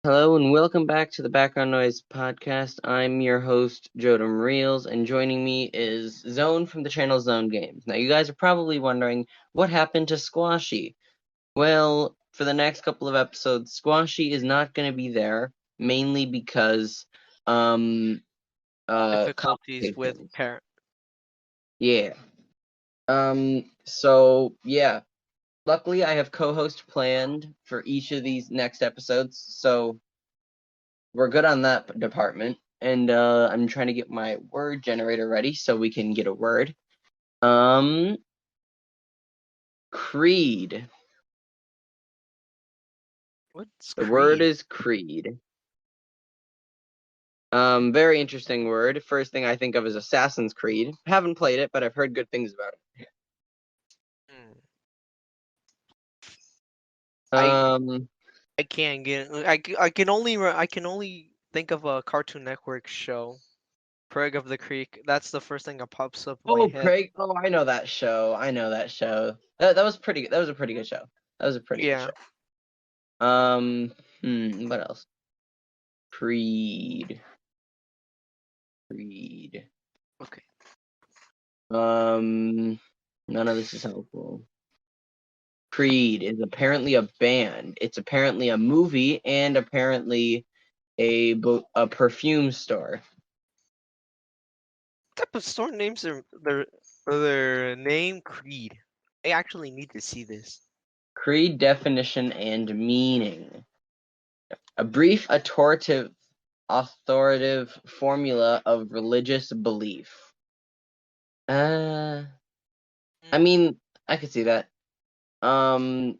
Hello and welcome back to the Background Noise podcast. I'm your host, Jodem Reels, and joining me is Zone from the channel Zone Games. Now, you guys are probably wondering what happened to Squashy. Well, for the next couple of episodes, Squashy is not going to be there, mainly because, um, Difficulties with complications. parent. Yeah. So, luckily I have co-host planned for each of these next episodes, so we're good on that department. And I'm trying to get my word generator ready so we can get a word. Creed. What's The word Creed? is creed. Very interesting word. First thing I think of is Assassin's Creed. Haven't played it, but I've heard good things about it. Hmm. I Um, I can't get. I can only think of a Cartoon Network show, Prig of the Creek. That's the first thing that pops up in my oh, head. Craig. Oh, I know that show. I know that show. That was pretty. That was a pretty good show. That was a pretty good Yeah. show. What else? Creed. Creed. Okay. Um, None of this is helpful. Creed is apparently a band. It's apparently a movie and apparently a perfume store. What type of store names are their name Creed? I actually need to see this. Creed definition and meaning. A brief authoritative formula of religious belief. Uh, I Hmm. mean, I could see that. Um,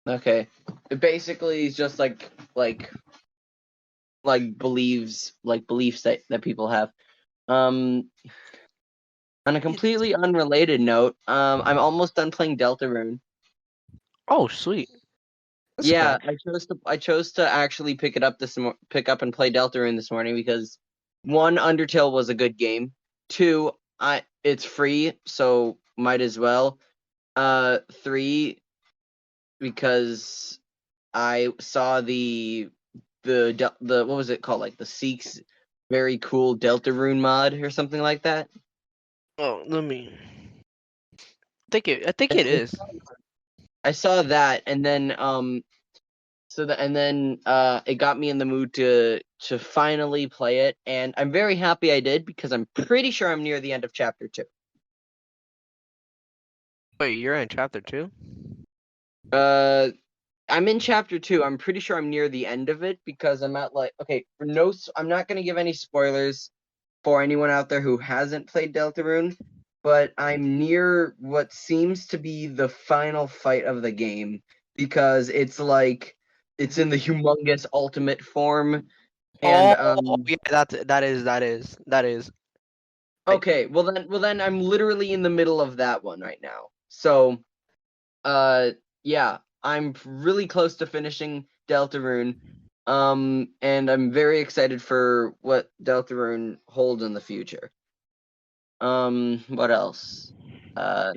okay. It basically is just beliefs that people have. Um, on a It's completely unrelated note, I'm almost done playing Deltarune. oh sweet. That's Yeah, cool. I chose to actually pick up and play Deltarune this morning because one, Undertale was a good game. Two, it's free, so might as well. Three, because I saw the what was it called, like the Seek's very cool Deltarune mod or something like that. Oh, let me. I think it is. I saw that, and then it got me in the mood to finally play it, and I'm very happy I did because I'm pretty sure I'm near the end of chapter 2. Wait, you're in chapter 2? Uh, I'm in chapter 2. I'm pretty sure I'm near the end of it because I'm at okay, I'm not gonna give any spoilers for anyone out there who hasn't played Deltarune, but I'm near what seems to be the final fight of the game because it's in the humongous ultimate form. And Oh, yeah, that is. I okay, well then I'm literally in the middle of that one right now. So, uh yeah, I'm really close to finishing Deltarune. And I'm very excited for what Deltarune holds in the future. What else? Uh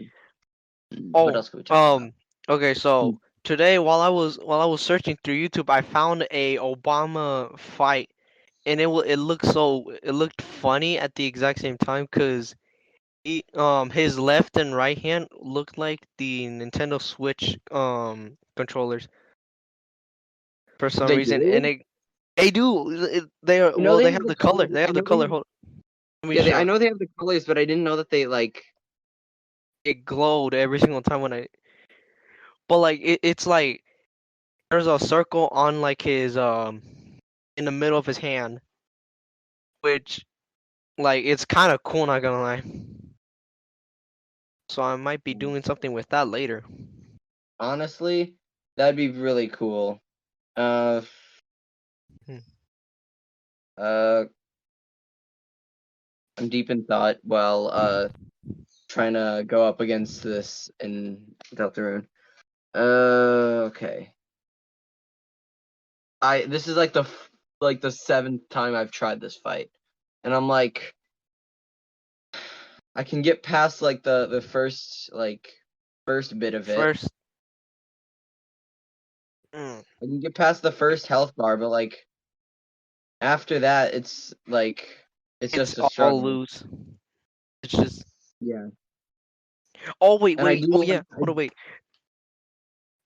what oh else can we talk about? um okay, Hmm. so today while I was searching through YouTube, I found a Obama fight, and it looked funny at the exact same time because his left and right hand looked like the Nintendo Switch controllers for some They reason, and do? they do they are, I know well, they they have have the the color, colors. they I have the know they color. have Hold, let me Yeah, I show. know they have the colors, but I didn't know that they It glowed every single time when I, but like it's like there's a circle on like his in the middle of his hand, which like it's kind of cool, not gonna lie. So I might be doing something with that later. honestly, that'd be really cool. Uh Hmm. uh I'm deep in thought while trying to go up against this in Deltarune. Okay. This is like the seventh time I've tried this fight, and I'm like, I can get past like the first bit of it. First, mm. I can get past the first health bar, but like after that, it's like it's It's just a all struggle. loose. It's just. Yeah, Oh wait, and I wait. do Oh like yeah. Hold on, wait.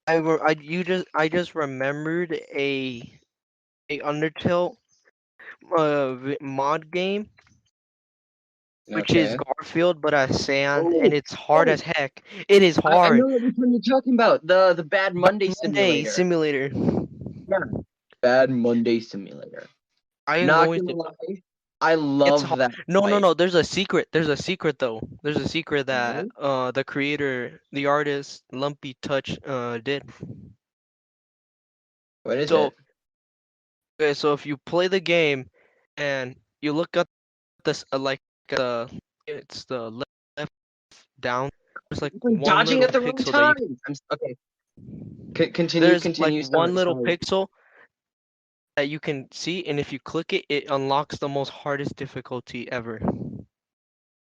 I just remembered a Undertale mod game, which is okay. Garfield but as sand, and Oh, it's hard oh, as heck. It is I hard. know which one you're talking about. The Bad Bad Monday Monday simulator. Simulator. Yeah, Bad Monday simulator. I am Not going gonna to. lie, I It's love hard. that No, no, fight. no. There's a secret. There's a secret though. There's a secret that Really? the creator, the artist, Lumpy Touch did. What is So it? okay, so if you play the game and you look at this like it's the left down. There's like I'm one dodging little at the wrong pixel that you. time. Okay. Continue, There's like continue. one Sorry, little sorry. pixel that you can see, and if you click it, it unlocks the most hardest difficulty ever.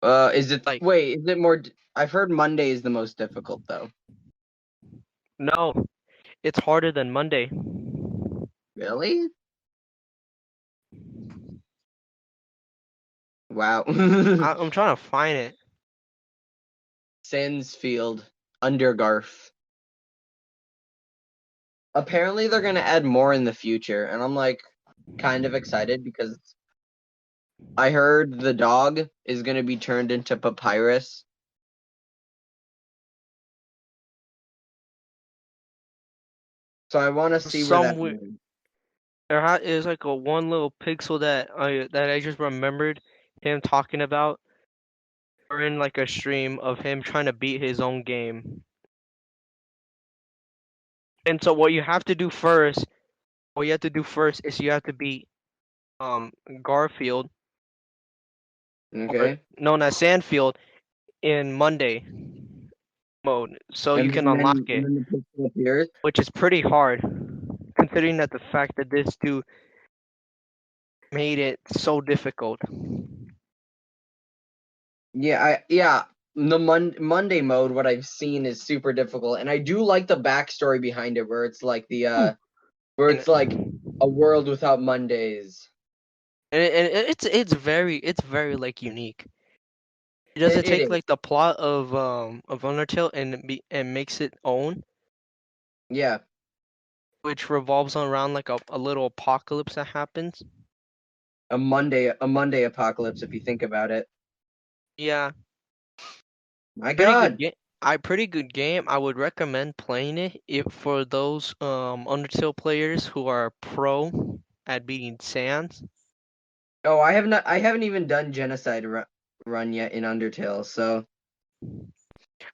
Is it? Like Wait, is it more? I've heard Monday is the most difficult though. no, it's harder than Monday. Really? Wow. I'm trying to find it. Sansfield, Undergarth. Apparently, they're gonna add more in the future, and I'm like kind of excited because I heard the dog is gonna be turned into papyrus. So I want to see where that Somewhere goes. is like a one little pixel that I just remembered him talking about, or in like a stream of him trying to beat his own game. And so what you have to do first is you have to beat um Garfield, or Okay, known as Sandfield, in Monday mode, so you can unlock and it, then the pixel appears. which is pretty hard, considering that the fact that this dude made it so difficult. Yeah. The Monday mode, what I've seen is super difficult, and I do like the backstory behind it, where it's like Ooh. where And it's like a world without Mondays. it's very like unique. It doesn't It take is. like the plot of Undertale and makes it own, Yeah, which revolves around like a little apocalypse that happens. A Monday apocalypse, if you think about it. Yeah, My pretty good God. game. Pretty good game. I would recommend playing it if for those Undertale players who are pro at beating Sans. Oh, I have not. I haven't even done Genocide run yet in Undertale. So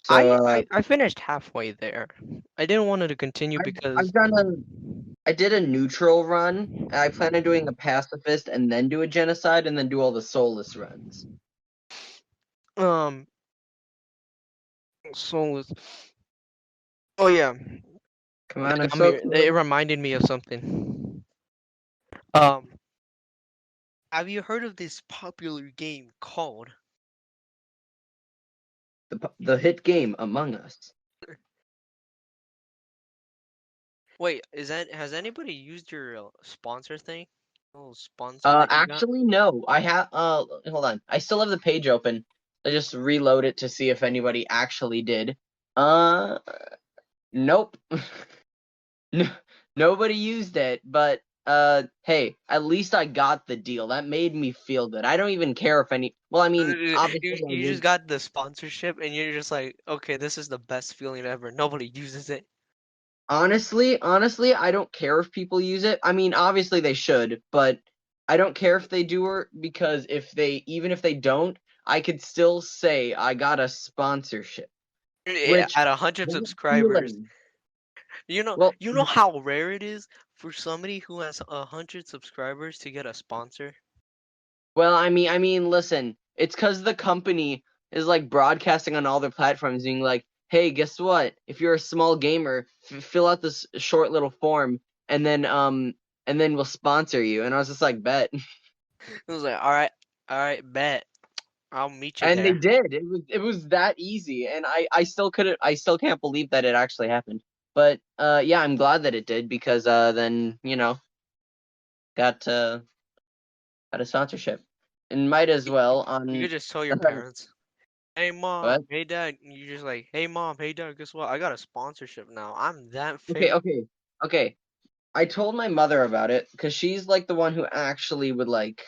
I finished halfway there. I didn't want to continue I've because done a I did a neutral run. I plan on doing a pacifist and then do a genocide and then do all the soulless runs. um soulless. Oh yeah, Come that on, I'm got so me. It close. reminded me of something. Um, have you heard of this popular game called? The hit game Among Us. Wait, has anybody used your sponsor thing? Oh, sponsor that you got? Actually, no. I have. Hold on. I still have the page open. I just reload it to see if anybody actually did. Uh, nope. No, nobody used it. But hey, at least I got the deal. That made me feel good. I don't even care if any. Well, I mean, You obviously, I you would. just got the sponsorship and you're just like, okay, this is the best feeling ever. Nobody uses it. Honestly, I don't care if people use it. I mean, obviously they should, but I don't care if they do or because even if they don't, I could still say I got a sponsorship, which At 100 that subscribers. feeling. You know, Well, you know how rare it is for somebody who has 100 subscribers to get a sponsor. listen, it's because the company is like broadcasting on all their platforms, being like, "Hey, guess what? If you're a small gamer, fill out this short little form, and then we'll sponsor you." And I was just like, "Bet." It was like, all right, bet. I'll meet you And they there. did. It was that easy, and I still couldn't. I still can't believe that it actually happened. But yeah, I'm glad that it did because then got got a sponsorship and might as well You on could just tell your parents, "Hey what? mom, hey dad." And you just like, "Hey mom, hey dad, guess what? I got a sponsorship now. I'm that Okay, famous." okay, okay. I told my mother about it because she's like the one who actually would like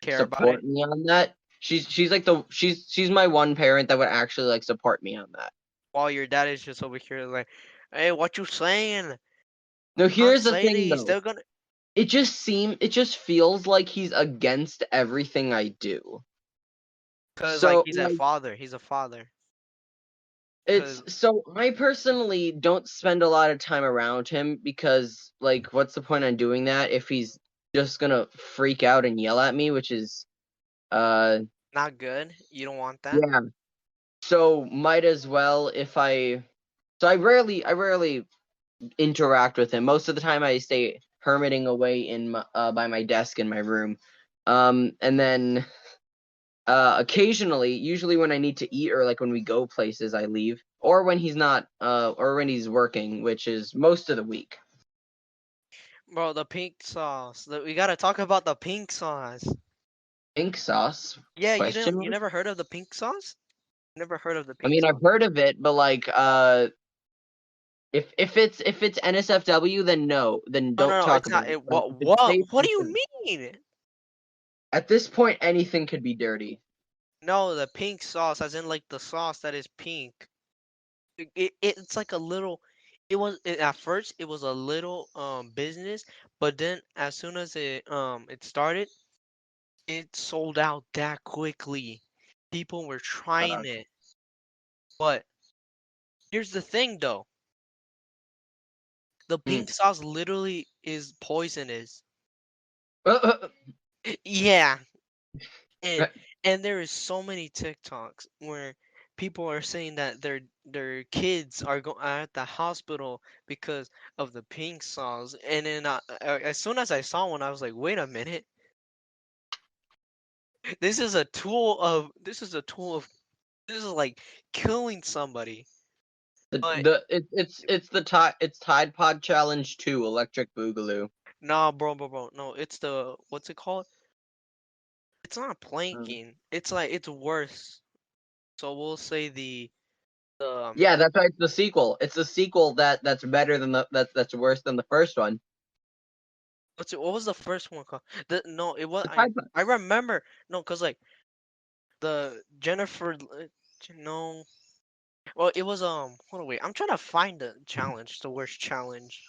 Care about it. support me on that. She's like she's my one parent that would actually like support me on that. While your dad is just over here like, "Hey, what you saying? No, Can't here's the say thing these. though. They're gonna." It just feels like he's against everything I do. Cause like So he's a like father. He's a father. it's Cause so I personally don't spend a lot of time around him because like what's the point on doing that if he's just gonna freak out and yell at me, which is uh not good. You don't want that. yeah. So might as well if I so I rarely interact with him. Most of the time I stay hermiting away in by my desk in my room. And then occasionally, usually when I need to eat or like when we go places, I leave. Or when he's not, or when he's working, which is most of the week. Bro, the pink sauce. We gotta talk about the pink sauce. Pink sauce? Yeah, Question you mark? never heard of the pink sauce? Never heard of the I pink mean, I've sauce. heard of it, but like, if it's NSFW, then no, then No, no, don't no. talk It's about not. it. But if it's safe, What do you listen. mean? At this point, anything could be dirty. No, the pink sauce, as in like the sauce that is pink. It's like a little. At first it was a little business, but then as soon as it started, it sold out that quickly. People were trying Uh, it. But here's the thing though. The hmm. pink sauce literally is poisonous. Uh, Yeah, and uh, there is so many TikToks where people are saying that their kids are at the hospital because of the pink sauce. And then as soon as I saw one, I was like, wait a minute, this is a tool of this is like killing somebody. But it's Tide Pod Challenge 2 Electric Boogaloo. nah, bro, no, it's the what's it called? It's not Mm. planking. It's like it's worse. So we'll say the Yeah, that's right. It's the sequel. It's the sequel that's better than that's worse than the first one. what was the first one called? No, it was The Tide Pod. I remember no, cause like the no, well it was hold on wait, I'm trying to find the challenge, the worst challenge.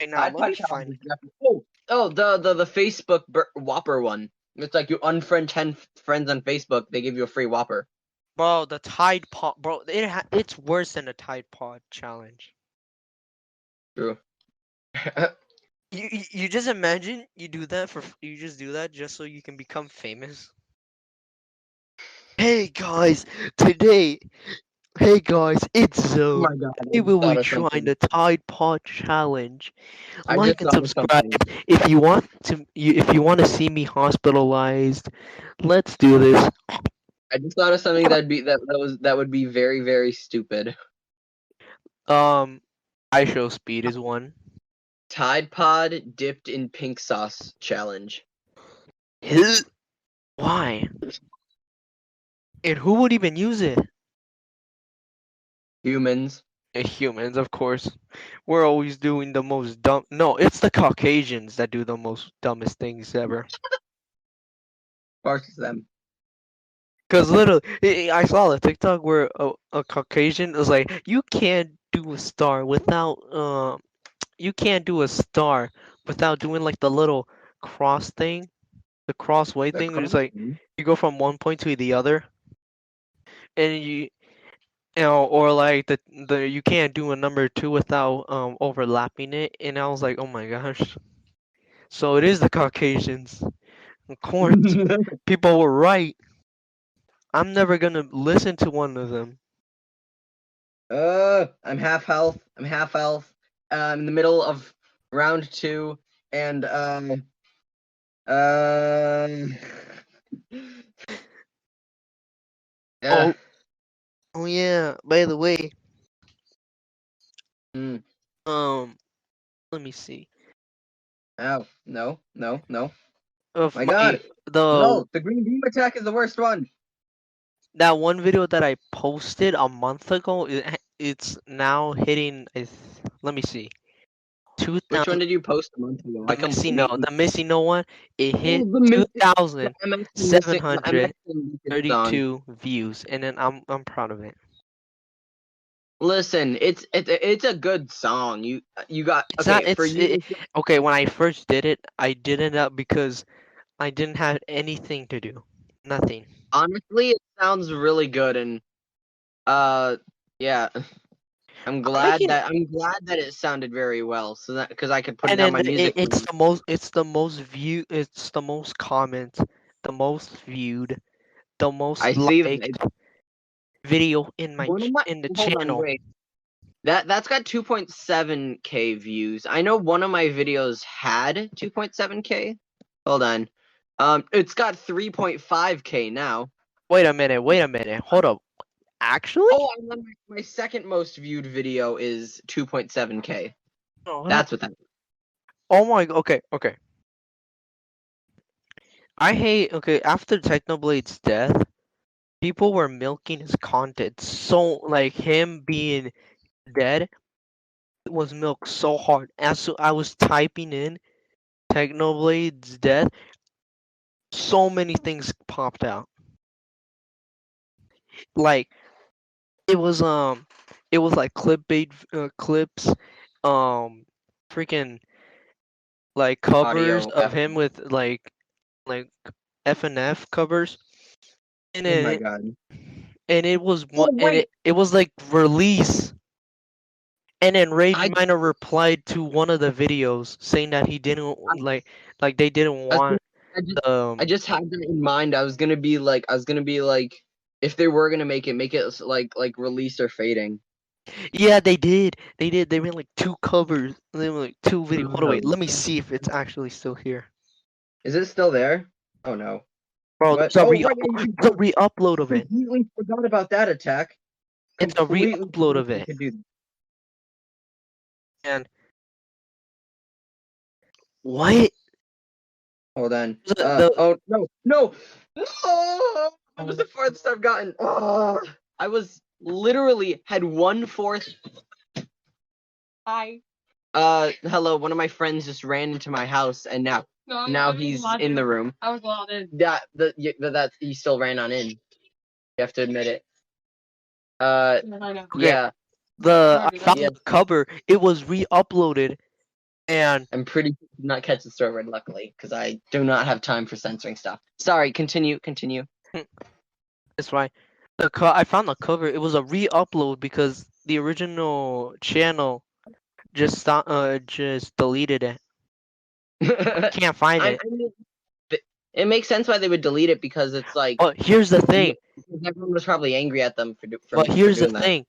Okay, now Tide let Pod me Challenge find is it. definitely. Oh, the Facebook Whopper one. It's like you unfriend 10 friends on Facebook, they give you a free Whopper. Bro, the Tide Pod, bro, it's worse than the Tide Pod challenge. True. You just imagine you do that you just do that just so you can become famous. Hey guys, today Hey guys, it's Oh my Zone. god, I Today we just will thought be of trying something. the Tide Pod Challenge. I just Like and thought of subscribe something. if you want to see me hospitalized. Let's do this. I just thought of something that would be very, very stupid. Um, I show speed is one. Tide Pod dipped in pink sauce challenge. Why? And who would even use it? Humans. Humans, of course. We're always doing the most dumb. No, it's the Caucasians that do the most dumbest things ever. Parts them. Cause literally, I saw a TikTok where a Caucasian was like, "You can't do a star without you can't do a star without doing like the little cross thing, the crossway The thing. It's like crossing. you go from one point to the other, and you know, or like the you can't do a number two without overlapping it." And I was like, "Oh my gosh!" So it is the Caucasians, of course. People were right. I'm never gonna listen to one of them. I'm half health. I'm half health. I'm in the middle of round two, and um, uh, Oh, oh yeah. By the way. Mm. Let me see. Ow. No. No. No. Of My my God. the No. The green beam attack is the worst one. that one video that I posted a month ago, it's now hitting. Let me see. Which one 2000. did you post a month ago? I completely. The Missy No one. It hit Oh, the the MX missing song. 2,732 views, and then I'm proud of it. Listen, it's a good song. You got It's not. okay for you. Okay. When I first did it, I did it up because I didn't have anything to do. Nothing. Honestly, it sounds really good, and yeah, I'm making. I'm glad that it sounded very well, so that because I could put it And on then my music list. it's the most view, it's the most comments, the most viewed, the I most see liked video in one of my in the hold on, channel. wait. That's got 2.7K views. I know one of my videos had 2.7K. Hold on. It's got 3.5K now. Wait a minute, hold up. Actually? Oh, and then my second most viewed video is 2.7K. No, hold up. That's what that. Oh my, okay. I hate, okay, after Technoblade's death, people were milking his content. So, like, him being dead, it was milked so hard. As so I was typing in Technoblade's death, so many things popped out. Like, it was, it was like clickbait clips, um, freaking, like, covers Audio. of him with, like, FNF covers. And Oh my then, god. and it was one, Oh and wait, it was like release. And then Rage I Miner replied to one of the videos saying that he didn't like they didn't I, want I just the I just had that in mind. I was gonna be like, if they were gonna make it like release or fading. yeah, they made like two covers, they made like two videos. Hold on, wait, Um, let me see if it's actually still here. is it still there? Oh no. Bro, What? there's a Oh right, yeah, you there's a re-upload of it. completely forgot about that attack. It's a Completely re-upload forgot of you it. could do that. And what? Hold on. The Oh no, no. Oh, that was the farthest I've gotten. Oh, I was literally had 1/4. Hi. Hello. One of my friends just ran into my house, and now he's in the room. I was allowed in. That he still ran on in. You have to admit it. I know. Okay, Yeah, I found yeah. the cover. It was re-uploaded, and I'm pretty sure I did not catch the story word, luckily, because I do not have time for censoring stuff. Sorry. Continue. that's why I found the cover. It was a re-upload because the original channel just deleted it. I I can't find it. mean, it makes sense why they would delete it because it's like But here's the thing. because everyone was probably angry at them But for here's the doing that. thing.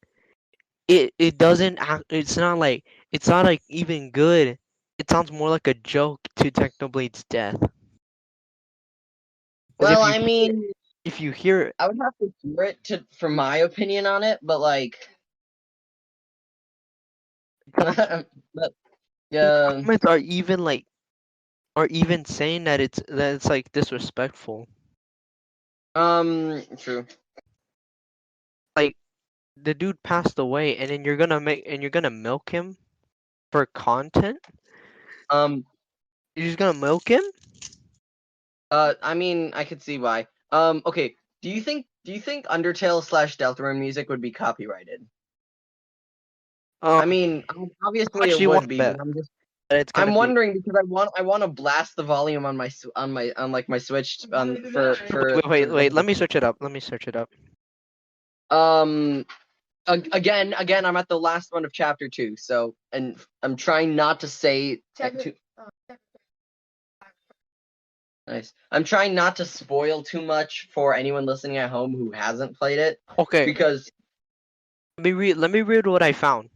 It doesn't it's not like even good. It sounds more like a joke to Technoblade's death. Because Well, I mean, if you hear it, I would have to hear it for my opinion on it, but like, it sounds, but comments are even saying that it's like disrespectful. true. Like the dude passed away, and then you're gonna milk him for content. Um, You're just gonna milk him. I mean, I could see why. Okay. Do you think Undertale slash Deltarune music would be copyrighted? I Um, mean, how obviously much it do you want would to be, but bet that it's gonna I'm be? wondering because I want to blast the volume on on like my Switch Wait. Let me search it up. Let me search it up. um again I'm at the last one of chapter 2, so and I'm trying not to say too nice. I'm trying not to spoil too much for anyone listening at home who hasn't played it Okay, because let me read what I found.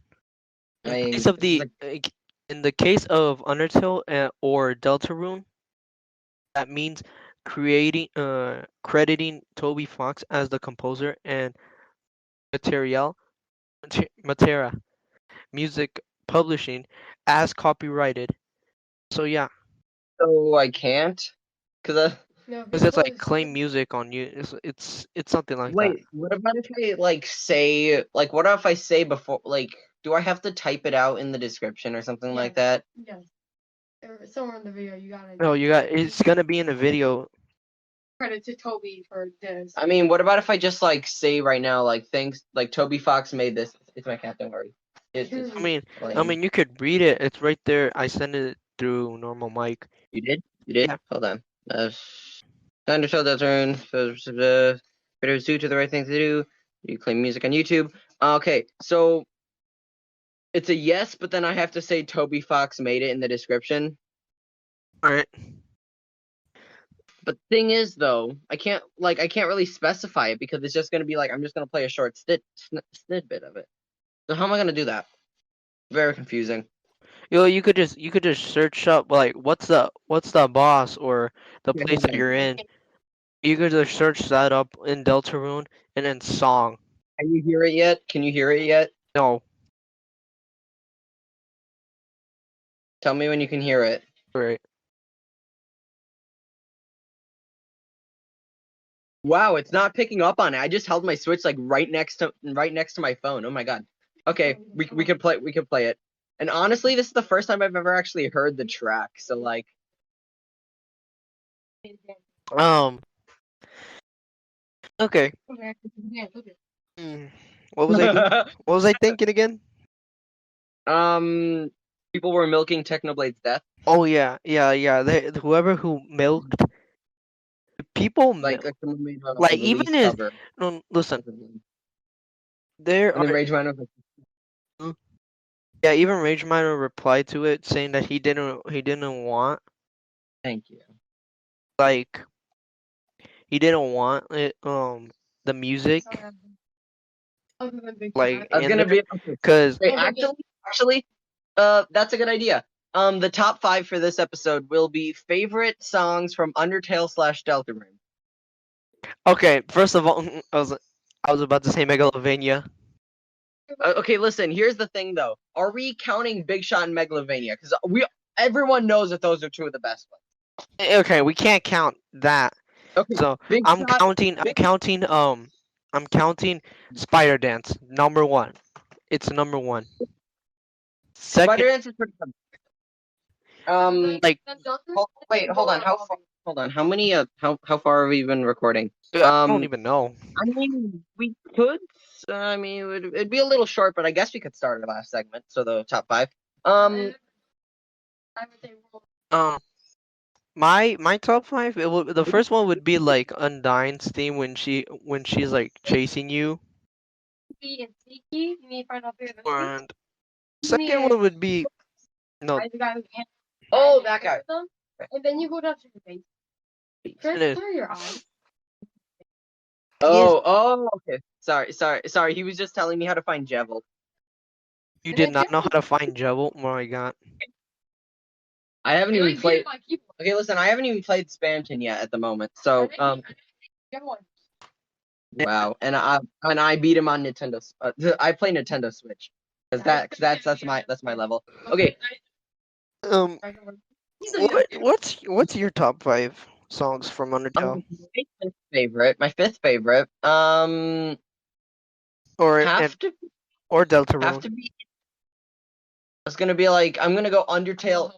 I In place mean of this is the in the case of Undertale or Deltarune, that means crediting Toby Fox as the composer and Material Matera. music publishing as copyrighted. So yeah, So I can't, cause No, because it's like claim music on you. It's something like that. wait, what about if I like say like what if I say before like do I have to type it out in the description or something like that? Yes. Somewhere in the video, you gotta. No, it's gonna be in the video. Credit to Toby for this. I mean, what about if I just like say right now like thanks like Toby Fox made this. It's my cat, don't worry. It's I mean, lame. you could read it. It's right there. I sent it through normal mic. You did? You did? Yeah. Hold on. Undertale does earn creators due to the right thing to do. You claim music on YouTube. Okay, so it's a yes, but then I have to say Toby Fox made it in the description. All right. But the thing is, though, I can't really specify it because it's just gonna be like I'm just gonna play a short snippet of it. So how am I gonna do that? Very confusing. You could just search up like what's the boss or the Okay, place hold that on. you're in. You could just search that up in Deltarune and then song. Can you hear it yet? Can you hear it yet? No. Tell me when you can hear it. All right. Wow, it's not picking up on it. I just held my Switch like right next to my phone. Oh my god. Okay, we could play it. And honestly, this is the first time I've ever actually heard the track. So like Okay. Mm, What was I what was I thinking again? people were milking Technoblade's death. Oh yeah. Whoever who milked people Like someone made a like release even is cover. no listen. And There then are Rage Man was like, yeah, even Rage Miner replied to it saying that he didn't want thank you. like he didn't want it the music like I was in gonna there be okay. because Wait, actually, that's a good idea. The top 5 for this episode will be favorite songs from Undertale / Deltarune. okay, first of all I was about to say Megalovania. Okay, listen. Here's the thing, though. Are we counting Big Shot and Megalovania? Because everyone knows that those are two of the best ones. Okay, we can't count that. Okay, So Big Shot. I'm counting Spider Dance number 1. It's number 1. Spider Second, Dance is pretty fun. like Wait, hold on. Hold on. How many? How far have we been recording? I don't even know. I mean, we could. I mean, it'd be a little short, but I guess we could start the last segment. So the top 5. My top 5. The first one would be like Undyne's theme when she's like chasing you. And second one would be no. Oh, that guy. And then you go down to the base. Finish. Clear your eyes. Oh, okay. Sorry. He was just telling me how to find Jevil. You did not know how to find Jewel? Oh my god. I haven't even played. Okay, listen. I haven't even played Spamton yet at the moment. So wow, and I beat him on Nintendo. I play Nintendo Switch because that's my level. Okay. What's your top 5 songs from Undertale? My fifth favorite. Or have to Deltarune. be. It's gonna be like I'm gonna go Undertale.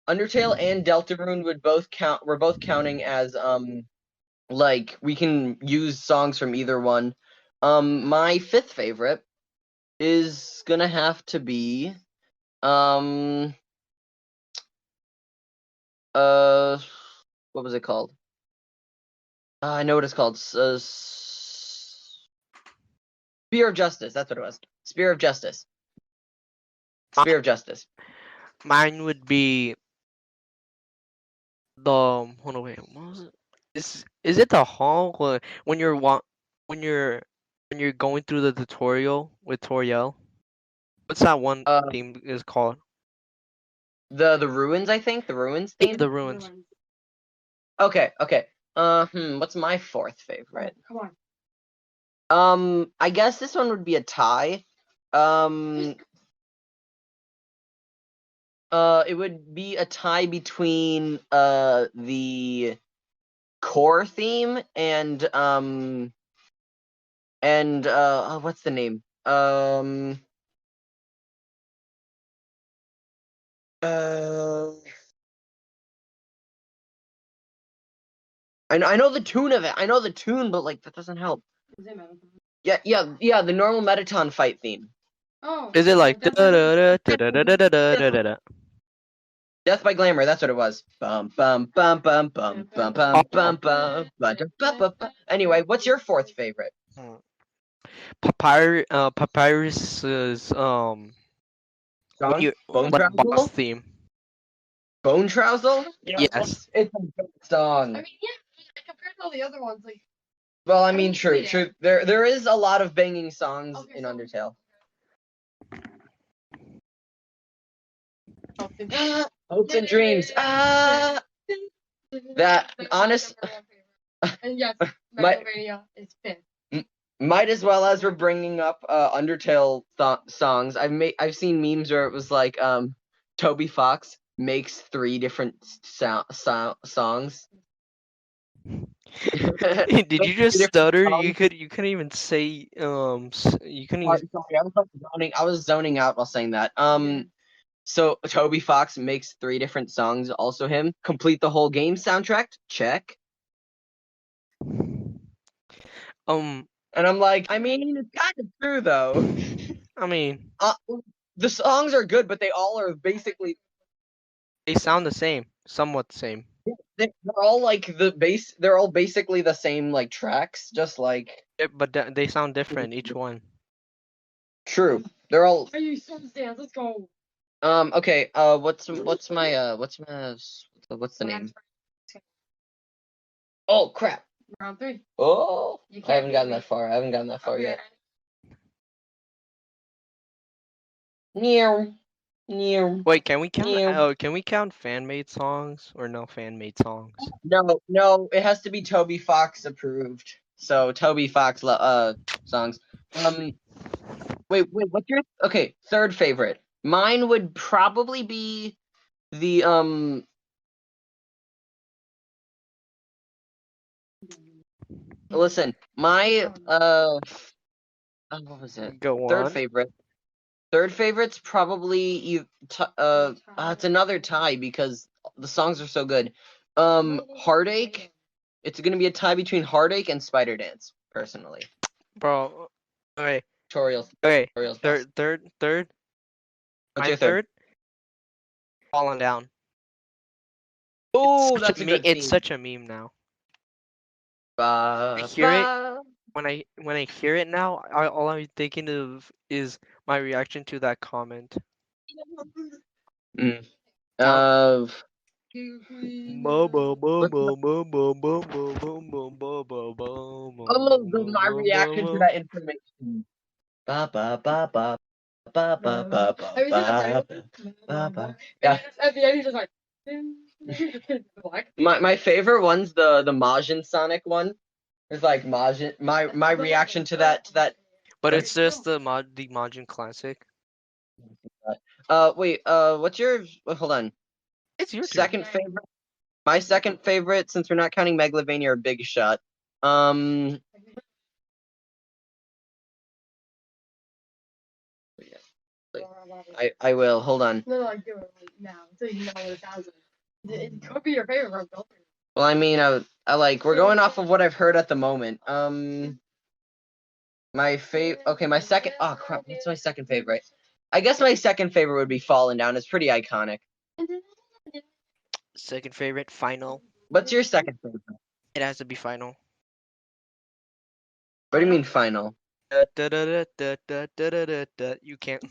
Undertale and Deltarune would both count. We're both counting as like we can use songs from either one. My fifth favorite is gonna have to be what was it called? I know what it's called. Spear of Justice. That's what it was. Spear of Justice. Spear of Justice. Mine would be the hold on, wait, what was it? Is it the hall when you're when you're going through the tutorial with Toriel? What's that one theme is called? The ruins, I think. The ruins theme. The ruins. Okay. What's my fourth favorite? Come on. I guess this one would be a tie. It would be a tie between the core theme and what's the name? I know the tune of it. I know the tune, but like that doesn't help. Is it metal? Yeah. The normal Metaton fight theme. Oh. Is it like Death by da-da-da-da-da-da-da-da-da-da? Death by Glamour. That's what it was. Bum bum bum bum bum bum bum bum bum. Anyway, what's your fourth favorite? Papyrus's what Song? you Bone like boss Trousel? theme. Bone Trousel? Yes. It's a good song. I mean, yeah, compared to all the other ones, like. Well, I I mean, would true. say that. There is a lot of banging songs Okay, in so- Undertale. Something. Hopes and dreams. That That's honest. my number one favorite. And yes, My- Megalovania is fifth. Might as well as we're bringing up Undertale songs. I've seen memes where it was like Toby Fox makes 3 different songs. Did you just Different stutter? songs. You couldn't even say you couldn't even Sorry, I was zoning out while saying that. Yeah. So Toby Fox makes 3 different songs. Also him. Complete the whole game soundtrack. Check. And I'm like, I mean, it's kind of true though. I mean, The songs are good, but they all are basically they sound the same, somewhat the same. they're all like the base. They're all basically the same like tracks, just like But they sound different each one. true. They're all Are you so dance? Let's go. okay. What's the name? Oh crap! Round 3. Oh, You I can't haven't beat gotten me. that far. I haven't gotten that far Okay. yet. Meow, meow. Wait, can we count? Yeah. Can we count fan-made songs or no fan-made songs? No, it has to be Toby Fox approved. So Toby Fox songs. Wait, what's your third favorite? Mine would probably be the listen, my what was it? Go Third on. favorite. Third favorite's probably it's another tie because the songs are so good. Heartache. It's gonna be a tie between Heartache and Spider Dance, personally. Bro, okay, Tutorials. okay. Tutorials best. Third. What's My your third? Falling Down. Oh, It's that's a good It's theme. such a meme now. I hear it. When I hear it now, all I'm thinking of is my reaction to that comment. My reaction to that information. Ba ba ba ba ba ba ba ba Have you seen that ba ba. Yeah. At the end, he's just like. Black. My favorite one's the Majin Sonic one. It's like Majin. My reaction to that But it's just the Majin Classic. Wait. What's your? Hold on. It's your Second favorite. My second favorite, since we're not counting Megalovania or Big Shot. I will. Hold on. No, like do it now, so you know what it sounds like. It could be your favorite from Builder. Well, I mean, I like. We're going off of what I've heard at the moment. My favorite. Okay, my second. Oh crap! What's my second favorite? I guess my second favorite would be Fallen Down. It's pretty iconic. Second favorite, Final. What's your second favorite? It has to be Final. What do you mean final? You can't.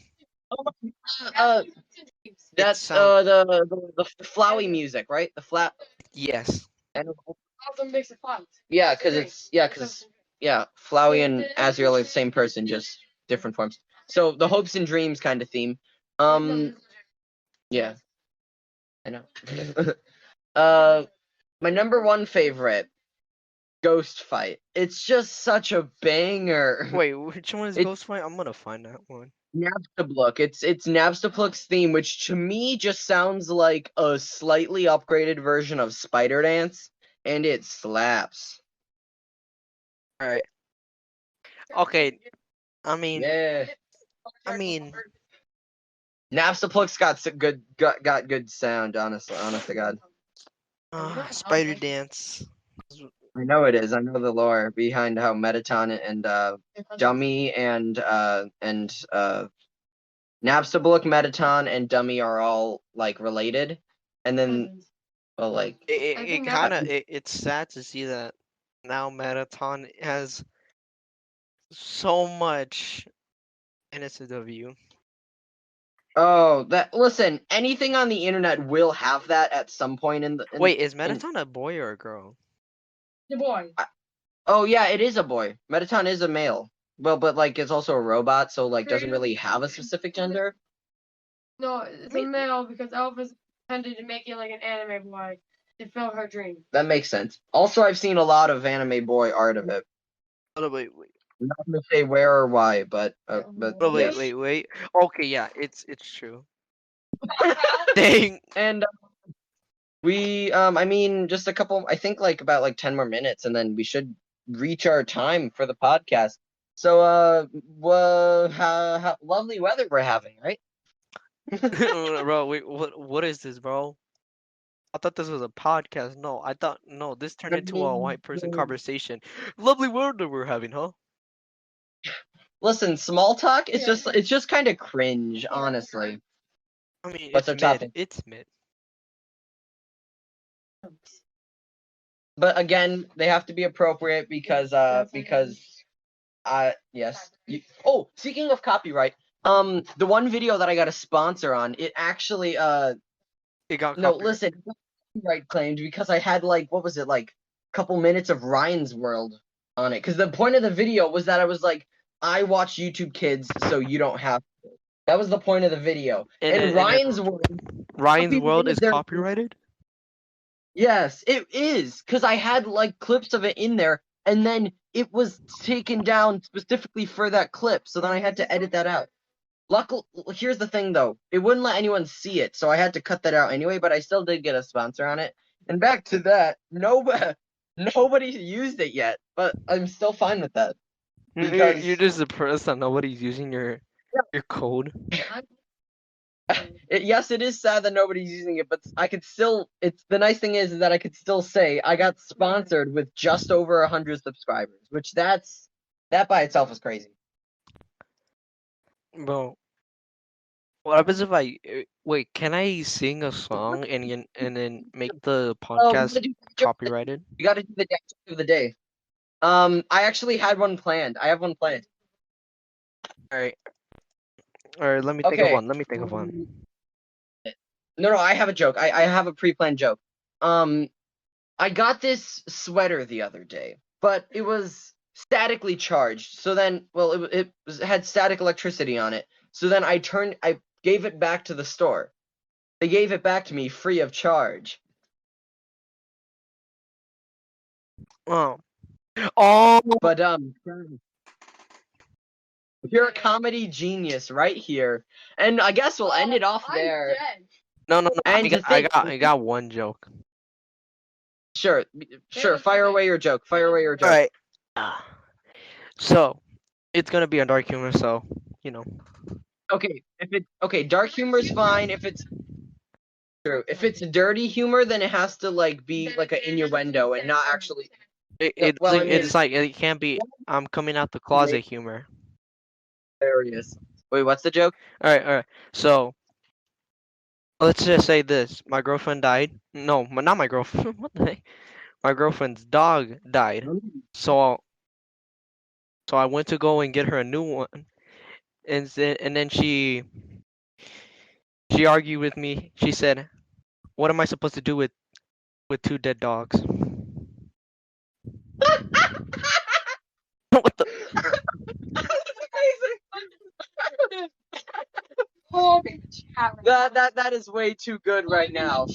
That's the flowy music, right? The flat. Yes. And Also mix of clouds. yeah, because Flowey and Azrael are the same person, just different forms. So the hopes and dreams kind of theme. Yeah, I know. My number one favorite, Ghost Fight. It's just such a banger. Wait, which one is Ghost Fight? I'm gonna find that one. Napstablook. It's Napstablook's theme, which to me just sounds like a slightly upgraded version of Spider Dance, and it slaps. Alright. Okay. I mean, Yeah. I mean, Napstablook's got good sound, honestly. Honest to God. Spider Dance. I know it is. I know the lore behind how Metaton and Dummy and Napstablook, Metaton, and Dummy are all like related, and then well, like It kind of it's sad to see that now Marathon has so much innocent of you. oh that listen, anything on the internet will have that at some point Wait, is Marathon a boy or a girl? The boy. Oh yeah, it is a boy. Metaton is a male. Well, but like it's also a robot, so like doesn't really have a specific gender. No, it's a male because Elvis intended to make it like an anime boy to fill her dream. That makes sense. Also, I've seen a lot of anime boy art of it. Oh, wait. I'm not gonna say where or why, but Oh, yes. wait. Okay, yeah, it's true. Dang. And I mean, just a couple. I think like about like 10 more minutes, and then we should reach our time for the podcast. So, how lovely weather we're having, right? Bro, wait, what is this, bro? I thought this was a podcast. No, this turned into a white person conversation. Lovely word that we're having, huh? Listen, small talk. It's just kind of cringe, honestly. I mean, What's our topic? It's mid. But again, they have to be appropriate because yes. Oh, speaking of copyright, the one video that I got a sponsor on, it actually It got no, copyright. listen, it got copyright claimed because I had like what was it like a couple minutes of Ryan's World on it. Because the point of the video was that I was like, I watch YouTube Kids, so you don't have to. That was the point of the video. And Ryan's World. Ryan's World copyrighted is their- copyrighted? Yes, it is. Because I had like clips of it in there, and then it was taken down specifically for that clip. So then I had to edit that out. Luckily, here's the thing though, it wouldn't let anyone see it, so I had to cut that out anyway. But I still did get a sponsor on it. And back to that, nobody's used it yet, but I'm still fine with that. Because You're just depressed that nobody's using your code. yes, it is sad that nobody's using it, but I could still. It's the nice thing is that I could still say I got sponsored with just over 100 subscribers, which that by itself is crazy. Bro, what happens if wait? Can I sing a song and then make the podcast copyrighted? You got to do the dad joke of the day. I actually had one planned. I have one planned. All right. Let me think of one. No, I have a joke. I have a pre-planned joke. I got this sweater the other day, but it was statically charged. So then, well, had static electricity on it. So then I gave it back to the store. They gave it back to me free of charge. Oh. But you're a comedy genius right here, and I guess we'll end it off there. No. And I got one joke. Sure. Fire away your joke. All right. So, it's gonna be a dark humor, so you know. Okay, dark humor is fine if it's true. If it's dirty humor, then it has to like be like an innuendo and not actually. It's like it can't be. I'm coming out the closet humor. Hilarious. Wait, what's the joke? All right. So, let's just say this: my girlfriend died. No, not my girlfriend. What the heck? My girlfriend's dog died. So I went to go and get her a new one, and then she argued with me. She said, "What am I supposed to do with two dead dogs?" What the? That is way too good right now.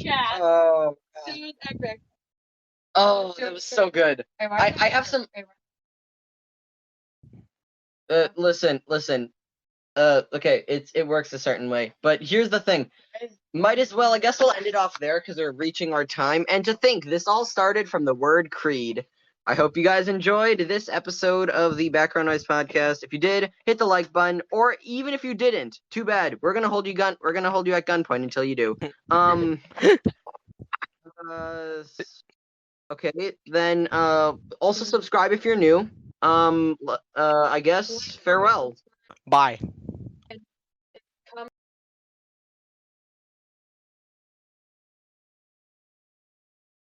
Oh, that was so good. I have some. Listen. okay, it works a certain way. But here's the thing. Might as well, I guess we'll end it off there because we're reaching our time. And to think, this all started from the word creed. I hope you guys enjoyed this episode of the Background Noise Podcast. If you did, hit the like button, or even if you didn't, too bad. We're gonna hold you at gunpoint until you do. Okay, then also subscribe if you're new. I guess farewell. Bye.